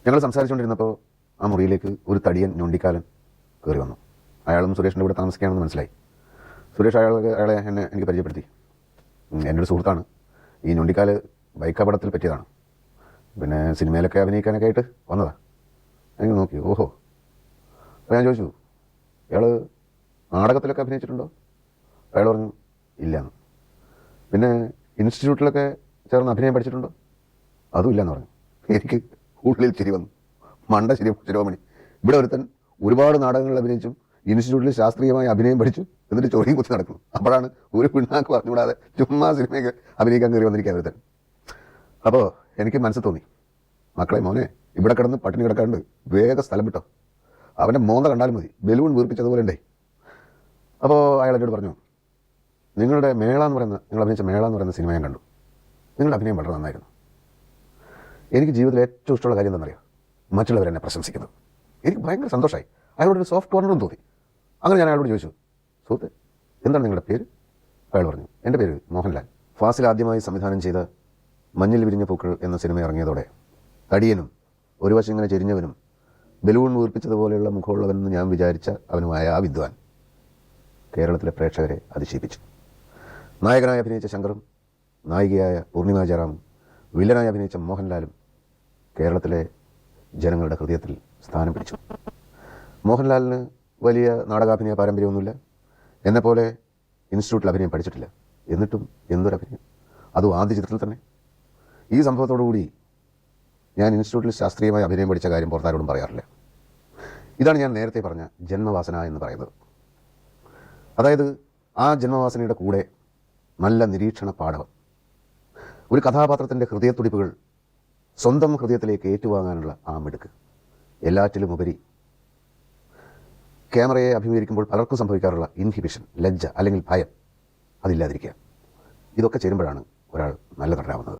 ഞങ്ങൾ സംസാരിച്ചുകൊണ്ടിരുന്നപ്പോൾ ആ മുറിയിലേക്ക് ഒരു തടിയൻ ഞൊണ്ടിക്കാലൻ കയറി വന്നു. അയാളും സുരേഷിൻ്റെ കൂടെ താമസിക്കുകയാണെന്ന് മനസ്സിലായി. സുരേഷ് അയാളെ എനിക്ക് പരിചയപ്പെടുത്തി. എൻ്റെ ഒരു സുഹൃത്താണ്. ഈ ഞൊണ്ടിക്കാല് ബൈക്ക് അപകടത്തിൽ പറ്റിയതാണ്. പിന്നെ സിനിമയിലൊക്കെ അഭിനയിക്കാനൊക്കെ ആയിട്ട് വന്നതാണ്. എനിക്ക് നോക്കി, ഓഹോ. അപ്പോൾ ഞാൻ ചോദിച്ചു, അയാൾ നാടകത്തിലൊക്കെ അഭിനയിച്ചിട്ടുണ്ടോ? അയാൾ പറഞ്ഞു ഇല്ലയെന്ന്. പിന്നെ ഇൻസ്റ്റിറ്റ്യൂട്ടിലൊക്കെ ചേർന്ന് അഭിനയം പഠിച്ചിട്ടുണ്ടോ? അതും ഇല്ലയെന്ന് പറഞ്ഞു. എനിക്ക് ഉള്ളിൽ ചിരി വന്നു. മണ്ട ശിരോമണി. ഇവിടെ ഒരുത്തൻ ഒരുപാട് നാടകങ്ങളിൽ അഭിനയിച്ചും ഇൻസ്റ്റിറ്റ്യൂട്ടിൽ ശാസ്ത്രീയമായി അഭിനയം പഠിച്ചു, എന്നിട്ട് ചൊറിയും കുത്തി നടക്കുന്നു. അപ്പോഴാണ് ഒരു പിണ്ണാക്ക് പറഞ്ഞുകൂടാതെ ചുമ്മാ സിനിമയ്ക്ക് അഭിനയിക്കാൻ കയറി വന്നിരിക്കാൻ ഒരുത്തൻ. അപ്പോൾ എനിക്ക് മനസ്സിൽ തോന്നി, മക്കളെ മോനെ, ഇവിടെ കിടന്ന് പട്ടിണി കിടക്കാണ്ട് വേഗം സ്ഥലം വിട്ടോ. അവൻ്റെ മോന്ത കണ്ടാലും മതി, ബലൂൺ വീർപ്പിച്ചതുപോലെ ഉണ്ടേ. അപ്പോൾ അയാൾ എന്നോട് പറഞ്ഞു, നിങ്ങൾ അഭിനയിച്ച മേള എന്ന് പറയുന്ന സിനിമ ഞാൻ കണ്ടു. നിങ്ങളുടെ അഭിനയം വളരെ നന്നായിരുന്നു. എനിക്ക് ജീവിതത്തിൽ ഏറ്റവും ഇഷ്ടമുള്ള കാര്യം എന്താണെന്നറിയാം? മറ്റുള്ളവരെന്നെ പ്രശംസിക്കുന്നത്. എനിക്ക് ഭയങ്കര സന്തോഷമായി. അയാളോടൊരു സോഫ്റ്റ് കോർണറും തോന്നി. അങ്ങനെ ഞാൻ അയാളോട് ചോദിച്ചു, സുഹൃത്ത്, എന്താണ് നിങ്ങളുടെ പേര്? അയാൾ പറഞ്ഞു, എൻ്റെ പേര് മോഹൻലാൽ. ഫാസിൽ ആദ്യമായി സംവിധാനം ചെയ്ത മഞ്ഞിൽ വിരിഞ്ഞ പൂക്കൾ എന്ന സിനിമ ഇറങ്ങിയതോടെ തടിയനും ഒരു വശം ഇങ്ങനെ ചെരിഞ്ഞവനും ബലൂൺ വീർപ്പിച്ചതുപോലെയുള്ള മുഖമുള്ളവനെന്ന് ഞാൻ വിചാരിച്ച അവനുമായ ആ വിദ്വാൻ കേരളത്തിലെ പ്രേക്ഷകരെ അതിശയിപ്പിച്ചു. നായകനായി അഭിനയിച്ച ശങ്കറും നായികയായ പൂർണിമ ജയറാമും വില്ലനായി അഭിനയിച്ച മോഹൻലാലും കേരളത്തിലെ ജനങ്ങളുടെ ഹൃദയത്തിൽ സ്ഥാനം പിടിച്ചു. മോഹൻലാലിന് വലിയ നാടകാഭിനയ പാരമ്പര്യമൊന്നുമില്ല. എന്നെപ്പോലെ ഇൻസ്റ്റിറ്റ്യൂട്ടിൽ അഭിനയം പഠിച്ചിട്ടില്ല. എന്നിട്ടും എന്തൊരഭിനയം, അതും ആദ്യ ചിത്രത്തിൽ തന്നെ. ഈ സംഭവത്തോടുകൂടി ഞാൻ ഇൻസ്റ്റിറ്റ്യൂട്ടിൽ ശാസ്ത്രീയമായി അഭിനയം പഠിച്ച കാര്യം പുറത്താരോടും പറയാറില്ല. ഇതാണ് ഞാൻ നേരത്തെ പറഞ്ഞ ജന്മവാസന എന്ന് പറയുന്നത്. അതായത് ആ ജന്മവാസനയുടെ കൂടെ നല്ല നിരീക്ഷണ പാഠവം. ഒരു കഥാപാത്രത്തിൻ്റെ ഹൃദയത്തുടിപ്പുകൾ സ്വന്തം ഹൃദയത്തിലേക്ക് ഏറ്റുവാങ്ങാനുള്ള ആ മിടുക്ക്. എല്ലാറ്റിലും ഉപരി ക്യാമറയെ അഭിമുഖീകരിക്കുമ്പോൾ പലർക്കും സംഭവിക്കാറുള്ള ഇൻഹിബിഷൻ, ലജ്ജ അല്ലെങ്കിൽ ഭയം, അതില്ലാതിരിക്കുക. ഇതൊക്കെ ചേരുമ്പോഴാണ് ഒരാൾ നല്ല നടനാവുന്നത്.